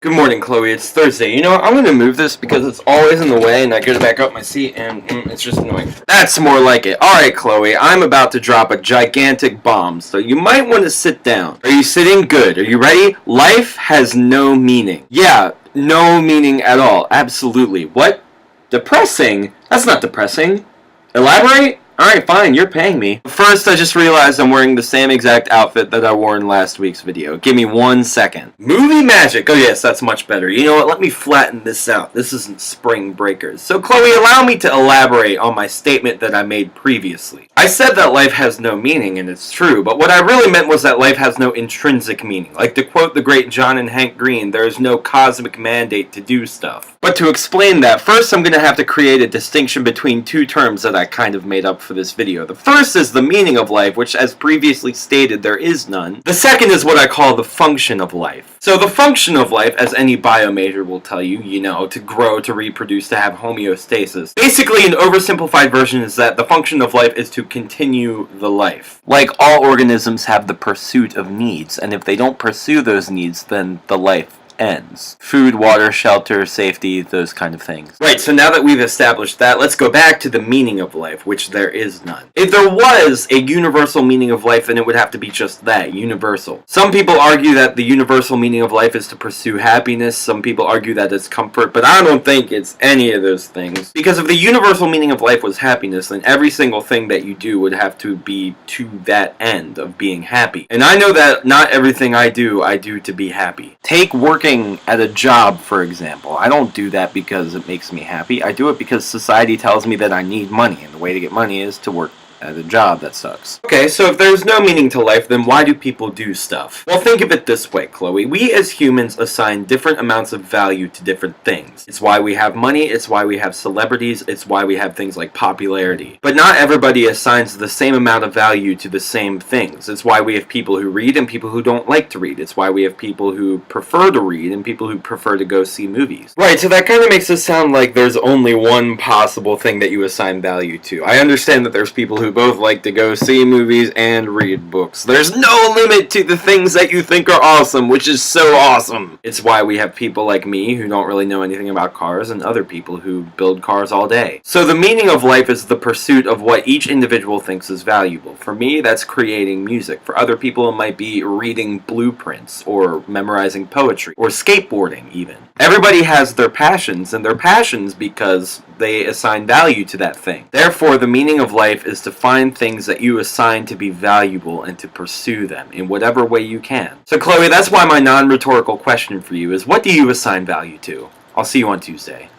Good morning, Chloe. It's Thursday. You know what? I'm going to move this because it's always in the way and I get back up my seat and it's just annoying. That's more like it. Alright, Chloe. I'm about to drop a gigantic bomb, so you might want to sit down. Are you sitting? Good. Are you ready? Life has no meaning. Yeah, no meaning at all. Absolutely. What? Depressing? That's not depressing. Elaborate? Alright, fine, you're paying me. First, I just realized I'm wearing the same exact outfit that I wore in last week's video. Give me 1 second. Movie magic! Oh yes, that's much better. You know what, let me flatten this out. This isn't Spring Breakers. So Chloe, allow me to elaborate on my statement that I made previously. I said that life has no meaning, and it's true, but what I really meant was that life has no intrinsic meaning. Like to quote the great John and Hank Green, there is no cosmic mandate to do stuff. But to explain that, first I'm going to have to create a distinction between two terms that I kind of made up for this video. The first is the meaning of life, which as previously stated, there is none. The second is what I call the function of life. So the function of life, as any bio major will tell you, to grow, to reproduce, to have homeostasis. Basically, an oversimplified version is that the function of life is to continue the life. Like all organisms have the pursuit of needs, and if they don't pursue those needs, then the life ends. Food, water, shelter, safety, those kind of things. Right, so now that we've established that, let's go back to the meaning of life, which there is none. If there was a universal meaning of life, then it would have to be just that, universal. Some people argue that the universal meaning of life is to pursue happiness, some people argue that it's comfort, but I don't think it's any of those things. Because if the universal meaning of life was happiness, then every single thing that you do would have to be to that end of being happy. And I know that not everything I do to be happy. Take working at a job, for example. I don't do that because it makes me happy. I do it because society tells me that I need money, and the way to get money is to work at a job that sucks. Okay, so if there's no meaning to life, then why do people do stuff? Well, think of it this way, Chloe. We as humans assign different amounts of value to different things. It's why we have money, it's why we have celebrities, it's why we have things like popularity. But not everybody assigns the same amount of value to the same things. It's why we have people who read and people who don't like to read. It's why we have people who prefer to read and people who prefer to go see movies. Right, so that kind of makes it sound like there's only one possible thing that you assign value to. I understand that there's people who both like to go see movies and read books. There's no limit to the things that you think are awesome, which is so awesome. It's why we have people like me who don't really know anything about cars and other people who build cars all day. So the meaning of life is the pursuit of what each individual thinks is valuable. For me, that's creating music. For other people, it might be reading blueprints or memorizing poetry or skateboarding even. Everybody has their passions, and their passions because they assign value to that thing. Therefore, the meaning of life is to find things that you assign to be valuable and to pursue them in whatever way you can. So Chloe, that's why my non-rhetorical question for you is, what do you assign value to? I'll see you on Tuesday.